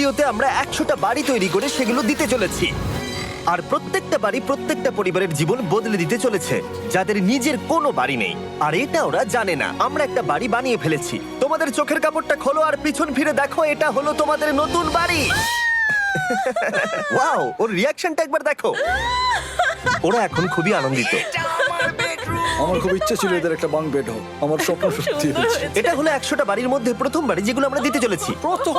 ভিডিওতে আমরা 100টা বাড়ি তৈরি করে সেগুলো দিতে চলেছি। আর প্রত্যেকটা বাড়ি প্রত্যেকটা পরিবারের জীবন বদলে দিতে চলেছে যাদের নিজের কোনো বাড়ি নেই। আর এটা ওরা জানে না। আমরা একটা বাড়ি বানিয়ে ফেলেছি। তোমাদের চোখের কাপড়টা খোলো আর পিছন ফিরে দেখো, এটা হলো তোমাদের নতুন বাড়ি। ওয়াও, ওর রিয়াকশনটা একবার দেখো। ওরা এখন খুবই আনন্দিত। আমার খুব ইচ্ছে ছিল এদের একটা বাঙ্ক বেড হোক। আমার স্বপ্ন সত্যি হয়েছে। এটা হলো 100টা বাড়ির মধ্যে প্রথম বাড়ি যেগুলো আমরা দিতে চলেছি। প্রথম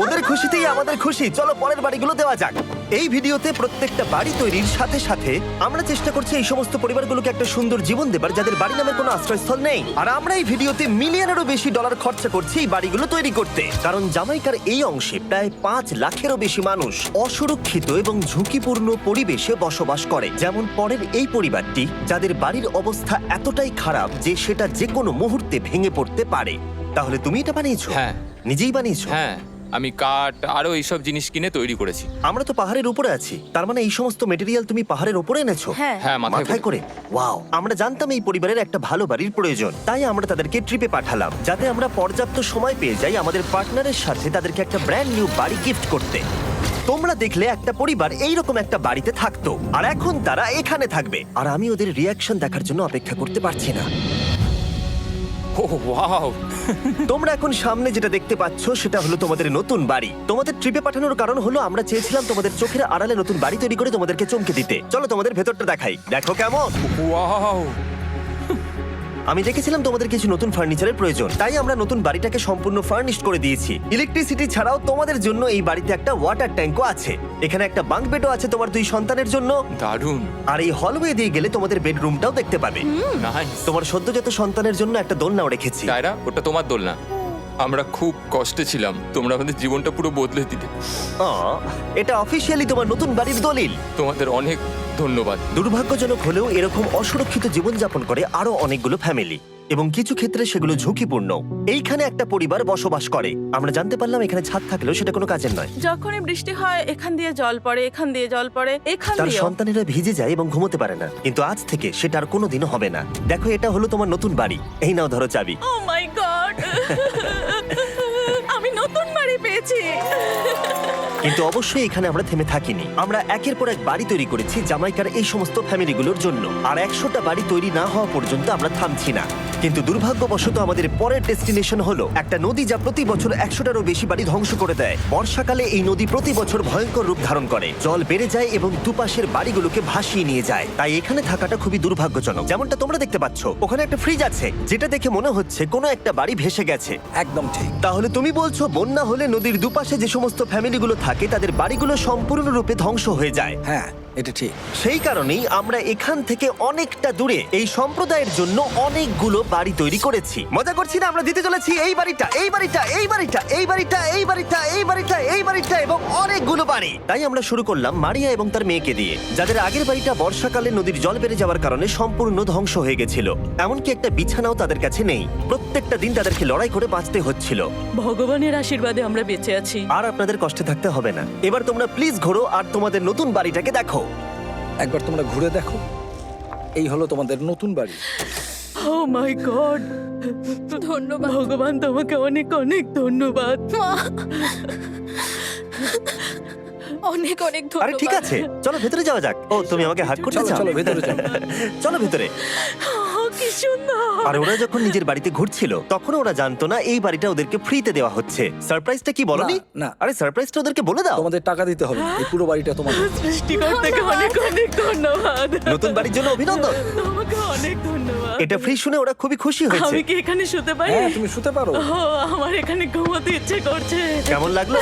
ওদের খুশিতেই আমাদের খুশি। চলো পরের বাড়িগুলো দেওয়া যাক। এই ভিডিওতে প্রত্যেকটা বাড়ি তৈরির সাথে সাথে আমরা চেষ্টা করছি এই সমস্ত পরিবারগুলোকে একটা সুন্দর জীবন দেবার যাদের বাড়ি নামের কোনো আশ্রয়স্থল নেই। আর আমরা এই ভিডিওতে মিলিয়নেরও বেশি ডলার খরচা করছি এই বাড়িগুলো তৈরি করতে, কারণ জামাইকার এই অংশে প্রায় 5 লাখেরও বেশি মানুষ অসুরক্ষিত এবং ঝুঁকিপূর্ণ পরিবেশে বসবাস করে। যেমন পরের এই পরিবারটি, যাদের বাড়ির অবস্থা এতটাই খারাপ যে সেটা যে কোনো মুহূর্তে ভেঙে পড়তে পারে। তাহলে তুমি এটা বানিয়েছো? হ্যাঁ। নিজেই বানিয়েছো? হ্যাঁ, আমি কাঠ আরো এইসব জিনিস কিনে তৈরি করেছি। আমরা তো পাহাড়ের উপরে আছি, তার মানে এই সমস্ত মেটেরিয়াল তুমি পাহাড়ের উপরে এনেছো? হ্যাঁ। হ্যাঁ, মাথায় করে। ওয়াও, আমরা জানতাম এই পরিবারের একটা ভালো বাড়ির প্রয়োজন, তাই আমরা তাদেরকে ট্রিপে পাঠালাম যাতে আমরা পর্যাপ্ত সময় পেয়ে যাই আমাদের পার্টনারের সাথে তাদেরকে একটা ব্র্যান্ড নিউ বাড়ি গিফট করতে। তোমরা দেখলে একটা পরিবার এইরকম একটা বাড়িতে থাকতো, আর এখন তারা এখানে থাকবে। আর আমি ওদের রিয়াকশন দেখার জন্য অপেক্ষা করতে পারছি না। ও ওয়াও, তোমরা এখন সামনে যেটা দেখতে পাচ্ছ সেটা হলো তোমাদের নতুন বাড়ি। তোমাদের ট্রিপে পাঠানোর কারণ হলো আমরা চেয়েছিলাম তোমাদের চোখের আড়ালে নতুন বাড়ি তৈরি করে তোমাদেরকে চমকে দিতে। চলো তোমাদের ভেতরটা দেখাই, দেখো কেমন। ওয়াও। আমি দেখেছিলাম তোমাদের কিছু নতুন ফার্নিচারের প্রয়োজন, তাই আমরা নতুন বাড়িটাকে সম্পূর্ণ ফার্নিশড করে দিয়েছি। ইলেকট্রিসিটি ছাড়াও তোমাদের জন্য এই বাড়িতে একটা ওয়াটার ট্যাঙ্কও আছে। এখানে একটা বাঙ্ক বেডও আছে তোমার 2 সন্তানের জন্য। দারুণ। আর এই হলওয়ে দিয়ে গেলে তোমাদের বেডরুমটাও দেখতে পাবে। নাইস। তোমার সদ্যজাত সন্তানের জন্য একটা দোলনাও রেখেছি। টায়রা, ওটা তোমার দোলনা। আমরা খুব কষ্টে ছিলাম, তোমরা আমাদের জীবনটা পুরো বদলে দিতে। এটা অফিসিয়ালি তোমার নতুন বাড়ির দলিল। তোমাদের অনেক ধন্যবাদ। দুর্ভাগ্যজনক হলেও এরকম অসুরক্ষিত জীবনযাপন করে আরো অনেকগুলো ফ্যামিলি, এবং কিছু ক্ষেত্রে সেগুলো ঝুঁকিপূর্ণ। এইখানে একটা পরিবার বসবাস করে। আমরা জানতে পারলাম এখানে ছাদ থাকলেও সেটা কোনো কাজের নয়। যখনই বৃষ্টি হয় এখান দিয়ে জল পড়ে, এখান দিয়ে জল পড়ে, এখান তার দিয়ে। সন্তানেরা ভিজে যায় এবং ঘুমোতে পারে না, কিন্তু আজ থেকে সেটা আর কোনোদিনও হবে না। দেখো, এটা হলো তোমার নতুন বাড়ি। এই নাও, ধরো চাবি। ও মাই গড, আমি নতুন বাড়ি পেয়েছি। কিন্তু অবশ্যই এখানে আমরা থেমে থাকিনি। আমরা একের পর এক বাড়ি তৈরি করেছি জামাইকার এই সমস্ত ফ্যামিলিগুলোর জন্য। আর 100টা বাড়ি তৈরি না হওয়া পর্যন্ত আমরা থামছি না। কিন্তু দুর্ভাগ্যবশত আমাদের পরের ডেস্টিনেশন হলো একটা নদী যা প্রতি বছর 100টারও বেশি বাড়ি ধ্বংস করে দেয়। বর্ষাকালে এই নদী প্রতি বছর ভয়ঙ্কর রূপ ধারণ করে, জল বেড়ে যায় এবং দুপাশের বাড়িগুলোকে ভাসিয়ে নিয়ে যায়। তাই এখানে থাকাটা খুবই দুর্ভাগ্যজনক। যেমনটা তোমরা দেখতে পাচ্ছ, ওখানে একটা ফ্রিজ আছে যেটা দেখে মনে হচ্ছে কোনো একটা বাড়ি ভেসে গেছে। একদম ঠিক। তাহলে তুমি বলছো বন্যা হলে নদীর দুপাশে যে সমস্ত ফ্যামিলিগুলো থাকে তাদের বাড়িগুলো সম্পূর্ণরূপে ধ্বংস হয়ে যায়। হ্যাঁ, এটা ঠিক। সেই কারণেই আমরা এখান থেকে অনেকটা দূরে এই সম্প্রদায়ের জন্য অনেকগুলো বাড়ি তৈরি করেছি। মজা করছি না? আমরা দিতে চলেছি এই বাড়িটা, এই বাড়িটা, এই বাড়িটা, এই বাড়িটা, এই বাড়িটা, এই বাড়িটা, এই বাড়িটা এবং অনেকগুলো বাড়ি। তাই আমরা শুরু করলাম মারিয়া এবং তার মেয়েকে দিয়ে, যাদের আগের বাড়িটা বর্ষাকালে নদীর জল বেড়ে যাওয়ার কারণে সম্পূর্ণ ধ্বংস হয়ে গেছিল। এমনকি একটা বিছানাও তাদের কাছে নেই। প্রত্যেকটা দিন তাদেরকে লড়াই করে বাঁচতে হচ্ছিল। ভগবানের আশীর্বাদে আমরা বেঁচে আছি। আর আপনাদের কষ্টে থাকতে হবে না। এবার তোমরা প্লিজ ঘোরো আর তোমাদের নতুন বাড়িটাকে দেখো। একবার তোমরা ঘুরে দেখো, এই হলো তোমাদের নতুন বাড়ি। ও মাই গড, ধন্যবাদ ভগবান, তোমাকে অনেক অনেক ধন্যবাদ। অনেক অনেক ধন্যবাদ। আরে ঠিক আছে, চলো ভেতরে যাওয়া যাক। ও, তুমি আমাকে হাত করতে চলো চাও? চলো ভেতরে চলো। চলো ভেতরে। কি সুন্দর। আর ওরা যখন নিজের বাড়িতে ঘুরছিল তখন ওরা জানতো না এই বাড়িটা ওদেরকে ফ্রিতে দেওয়া হচ্ছে। সারপ্রাইজটা কি বলনি? না, না। আরে সারপ্রাইজটা ওদেরকে বলে দাও। তোমাদের টাকা দিতে হবে না, এই পুরো বাড়িটা তোমাদের। সৃষ্টিকর্তাকে অনেক অনেক ধন্যবাদ। নতুন বাড়ির জন্য অভিনন্দন। তোমাকে অনেক ধন্যবাদ। এটা ফ্রি শুনে ওরা খুবই খুশি হয়েছে। আমি কি এখানে শুতে পারি? হ্যাঁ, তুমি শুতে পারো। ও, আমার এখানে ঘুমোতে ইচ্ছে করছে। কেমন লাগলো?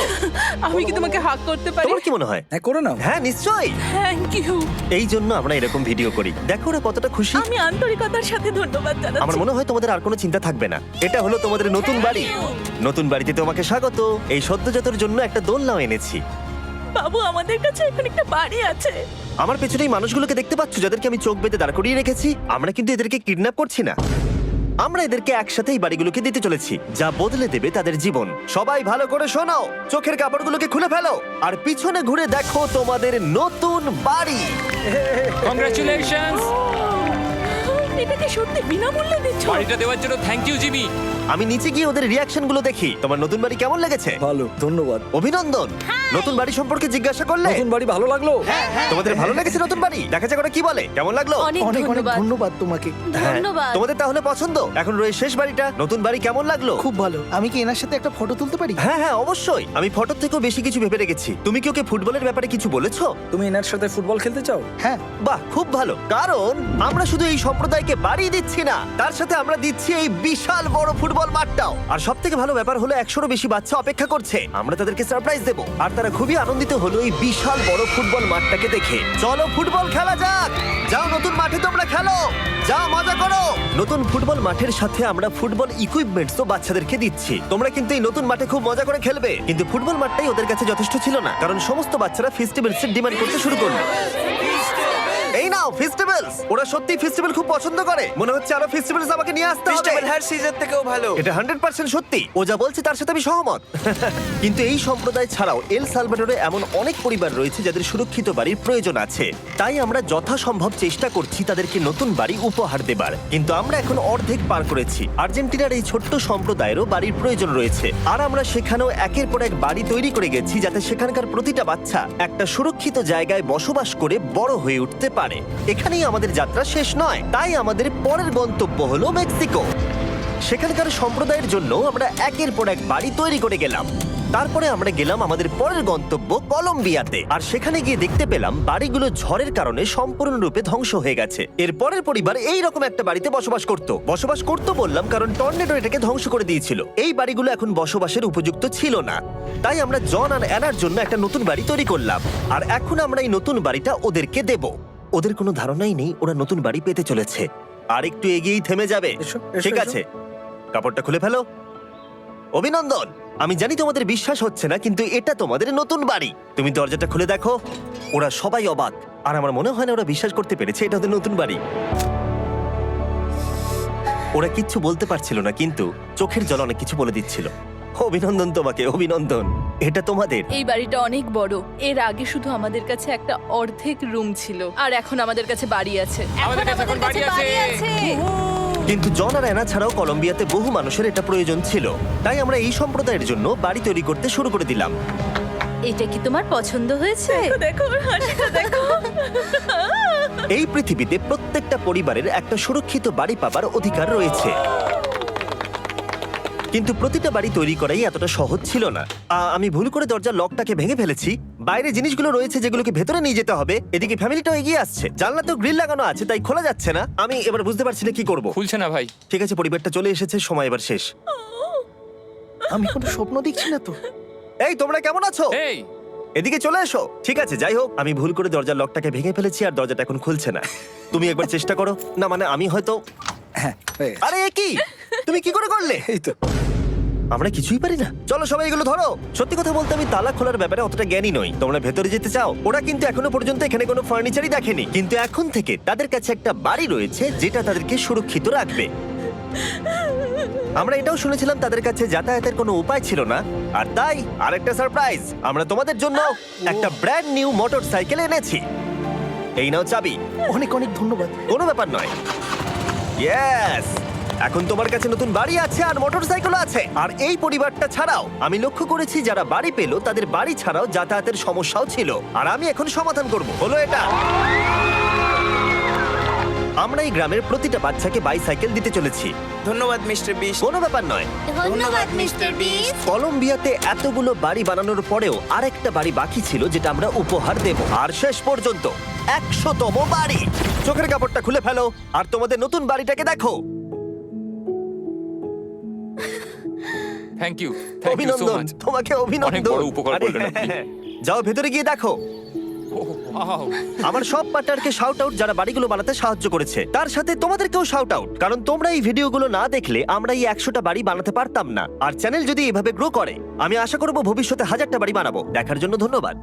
আমি কি তোমাকে হাগ করতে পারি? তোমার কি মনে হয়? হ্যাঁ, করে নাও। হ্যাঁ, নিশ্চয়ই। Thank you. এই জন্য আমরা এরকম ভিডিও করি। দেখো ওরা কতটা খুশি। আমি আন্তরিকতার সাথে ধন্যবাদ জানাচ্ছি। আমার মনে হয় তোমাদের আর কোনো চিন্তা থাকবে না। এটা হলো তোমাদের নতুন বাড়ি। নতুন বাড়িতে তোমাকে স্বাগত। এই সদ্যজাতর জন্য একটা দোলনাও এনেছি। বাবু, আমাদের কাছে এখন একটা বাড়ি আছে। আমার পেছনে এই মানুষগুলোকে দেখতে পাচ্ছ যাদেরকে আমি চোখ বেঁধে দাঁড় করিয়ে রেখেছি? আমরা কিন্তু এদেরকে কিডন্যাপ করছি না। আমরা এদেরকে একসাথে এই বাড়িগুলোকে দিতে চলেছি, যা বদলে দেবে তাদের জীবন। সবাই ভালো করে শোনো, চোখের কাপড়গুলোকে খুলে ফেলো আর পিছনে ঘুরে দেখো তোমাদের নতুন বাড়ি। কংগ্রাচুলেশনস। এটাকে সত্যি বিনামূল্যে দিচ্ছ? বাড়িটা দেওয়ার জন্য থ্যাংক ইউ জিমি। আমি নিচে গিয়ে ওদের রিয়াকশন গুলো দেখি। তোমার নতুন বাড়ি কেমন লেগেছে? ভালো, ধন্যবাদ। অভিনন্দন। নতুন বাড়ি সম্পর্কে জিজ্ঞাসা করলে? নতুন বাড়ি ভালো লাগলো? তোমাদের ভালো লেগেছে নতুন বাড়ি? দেখা যাক ওরা কি বলে। কেমন লাগলো? অনেক অনেক অনেক ধন্যবাদ। ধন্যবাদ তোমাকে। হ্যাঁ, ধন্যবাদ। তোমাদের তাহলে পছন্দ? এখন রয়েছে শেষ বাড়িটা। নতুন বাড়ি কেমন লাগলো? খুব ভালো। আমি কি এনার সাথে একটা ফটো তুলতে পারি? হ্যাঁ হ্যাঁ অবশ্যই। আমি ফটোর থেকেও বেশি কিছু ভেবে রেখেছি। তুমি কি ওকে ফুটবলের ব্যাপারে কিছু বলেছো? তুমি এনার সাথে ফুটবল খেলতে চাও? হ্যাঁ। বাহ, খুব ভালো। কারণ আমরা শুধু এই সম্প্রদায়কে বাড়ি দিচ্ছি না, তার সাথে আমরা দিচ্ছি এই বিশাল বড় ফুটবল মাঠটাও। আর সব থেকে ভালো ব্যাপার হলো 100-রও বেশি বাচ্চা অপেক্ষা করছে। আমরা তাদেরকে সারপ্রাইজ দেবো, আর তারা খুবই আনন্দিত হলো এই বিশাল বড় ফুটবল মাঠটাকে দেখে। চলো ফুটবল খেলা যাক। যাও নতুন মাঠে তোমরা খেলো, যাও মজা করো। নতুন ফুটবল মাঠের সাথে আমরা ফুটবল ইকুইপমেন্টসও বাচ্চাদেরকে দিচ্ছি। তোমরা কিন্তু এই নতুন মাঠে খুব মজা করে খেলবে। কিন্তু ফুটবল মাঠটাই ওদের কাছে যথেষ্ট ছিল না, কারণ সমস্ত বাচ্চারা ফেস্টিভ্যালস এর ডিমান্ড করতে শুরু করলো। এই নাও ফেস্টিভ্যালস। ওরা সত্যি ফেস্টিভ্যাল খুব পছন্দ করে। মনে হচ্ছে আরো ফেস্টিভ্যালস আমাকে নিয়ে আসতে হবে। ফেস্টিভ্যাল হার সিজন থেকেও ভালো। এটা 100% সত্যি। ও যা বলছে তার সাথে আমি সহমত। কিন্তু এই সম্প্রদায় ছাড়াও এল সালভাডোরে এমন অনেক পরিবার রয়েছে যাদের সুরক্ষিত বাড়ির প্রয়োজন আছে। তাই আমরা যথাসম্ভব চেষ্টা করছি তাদেরকে নতুন বাড়ি উপহার দেবার। কিন্তু আমরা এখন অর্ধেক পার করেছি। আর্জেন্টিনার এই ছোট্ট সম্প্রদায়েরও বাড়ির প্রয়োজন রয়েছে, আর আমরা সেখানেও একের পর এক বাড়ি তৈরি করে গেছি যাতে সেখানকার প্রতিটা বাচ্চা একটা সুরক্ষিত জায়গায় বসবাস করে বড় হয়ে উঠতে পারে। এখানেই আমাদের যাত্রা শেষ নয়, তাই আমাদের পরের গন্তব্য হলো মেক্সিকো। সেখানকার সম্প্রদায়ের জন্য আমরা একের পর এক বাড়ি তৈরি করে গেলাম। তারপরে আমরা গেলাম আমাদের পরের গন্তব্য কলম্বিয়াতে, আর সেখানে গিয়ে দেখতে পেলাম বাড়িগুলো ঝড়ের কারণে সম্পূর্ণরূপে ধ্বংস হয়ে গেছে। এর পরের পরিবার এই রকম একটা বাড়িতে বসবাস করতো বললাম কারণ টর্নেডো এটাকে ধ্বংস করে দিয়েছিল। এই বাড়িগুলো এখন বসবাসের উপযুক্ত ছিল না, তাই আমরা জন আর অ্যানার জন্য একটা নতুন বাড়ি তৈরি করলাম। আর এখন আমরা এই নতুন বাড়িটা ওদেরকে দেব। ওদের কোনো ধারণাই নেই ওরা নতুন বাড়ি পেতে চলেছে। আর একটু এগিয়েই থেমে যাবে। এসো, এসো, ঠিক এসো। আছে, কাপড়টা খুলে ফেলো। অভিনন্দন। আমি জানি তোমাদের বিশ্বাস হচ্ছে না, কিন্তু এটা তোমাদের নতুন বাড়ি। তুমি দরজাটা খুলে দেখো। ওরা সবাই অবাক, আর আমার মনে হয় না ওরা বিশ্বাস করতে পেরেছে এটা ওদের নতুন বাড়ি। ওরা কিচ্ছু বলতে পারছিল না, কিন্তু চোখের জল অনেক কিছু বলে দিচ্ছিল। অভিনন্দন তোমাকে, অভিনন্দন। এটা তোমাদের। এই বাড়িটা অনেক বড়। এর আগে শুধু আমাদের কাছে একটা অর্ধেক রুম ছিল, আর এখন আমাদের কাছে বাড়ি আছে। আমাদের কাছে এখন বাড়ি আছে। কিন্তু জন আর অ্যানা ছাড়াও কলম্বিয়াতে বহু মানুষের এটা প্রয়োজন ছিল, তাই আমরা এই সম্প্রদায়ের জন্য বাড়ি তৈরি করতে শুরু করে দিলাম। এটা কি তোমার পছন্দ হয়েছে? দেখো ওর হাসিটা দেখো। এই পৃথিবীতে প্রত্যেকটা পরিবারের একটা সুরক্ষিত বাড়ি পাবার অধিকার রয়েছে, কিন্তু প্রতিটা বাড়ি তৈরি করাই এতটা সহজ ছিল না। আমি ভুল করে দরজার লকটাকে ভেঙে ফেলেছি। বাইরে জিনিসগুলো রয়েছে যেগুলোকে ভেতরে নিয়ে যেতে হবে। এদিকে ফ্যামিলিটাও এগিয়ে আসছে। জানলাতেও গ্রিল লাগানো আছে, তাই খোলা যাচ্ছে না। আমি এবার বুঝতে পারছি না কি করব। খুলছে না ভাই। ঠিক আছে, পরিবারটা চলে এসেছে, সময় এবার শেষ। আমি কোনো স্বপ্ন দেখছি না তো। এই তোমরা কেমন আছো? এই এদিকে চলে এসো। ঠিক আছে, যাই হোক, আমি ভুল করে দরজার লকটাকে ভেঙে ফেলেছি আর দরজাটা এখন খুলছে না। তুমি একবার চেষ্টা করো না। মানে আমি হয়তো। হ্যাঁ, হয়ে গেছে। আরে এ কি, তুমি কি করে করলে? এই তো। আমরা কিছুই পারি না। চলো সবাই এগুলো ধরো। সত্যি কথা বলতে আমি তালা খোলার ব্যাপারে অতটা জ্ঞানী নই। তোমরা ভেতরে যেতে চাও? ওরা কিন্তু এখনো পর্যন্ত এখানে কোনো ফার্নিচারই দেখেনি, কিন্তু এখন থেকে তাদের কাছে একটা বাড়ি রয়েছে যেটা তাদেরকে সুরক্ষিত রাখবে। আমরা এটাও শুনেছিলাম তাদের কাছে যাতায়াতের কোনো উপায় ছিল না, আর তাই আরেকটা সারপ্রাইজ, আমরা তোমাদের জন্য একটা ব্র্যান্ড নিউ মোটরসাইকেল এনেছি। এই নাও চাবি। অনেক অনেক ধন্যবাদ। কোনো ব্যাপার নয়। ইয়েস, এখন তোমার কাছে নতুন বাড়ি আছে আর মোটরসাইকেল আছে। আর এই পরিবারটা ছাড়াও আমি লক্ষ্য করেছি যারা বাড়ি পেল তাদের বাড়ি ছাড়াও যাতায়াতের সমস্যাও ছিল, আর আমি এখন সমাধান করব। হলো এটা। আমরা এই গ্রামের প্রতিটা বাচ্চাকে বাইসাইকেল দিতে চলেছি। ধন্যবাদ মিস্টার বিশ। কোনো ব্যাপার নয়। ধন্যবাদ মিস্টার বিস্ট। কলম্বিয়াতে এতগুলো বাড়ি বানানোর পরেও আরেকটা বাড়ি বাকি ছিল যেটা আমরা উপহার দেব। আর শেষ পর্যন্ত 100তম বাড়ি। চোখের কাপড়টা খুলে ফেলো আর তোমাদের নতুন বাড়িটাকে দেখো। Thank you, thank you so অভিনন্দন, মাচ। তোমাকে অভিনন্দন। অনেক বড় উপকার আরে, করলেন আপনি। যাও ভেতরে গিয়ে দেখো। ওয়াও, আমার সব পার্টনারকে শাউট আউট যারা বাড়িগুলো বানাতে সাহায্য করেছে। তার সাথে তোমাদেরকেও শাউট আউট, কারণ তোমরা এই ভিডিওগুলো না দেখলে আমরা এই 100টা বাড়ি বানাতে পারতাম না। আর চ্যানেল যদি এভাবে গ্রো করে, আমি আশা করব ভবিষ্যতে 1000টা বাড়ি বানাবো। দেখার জন্য ধন্যবাদ।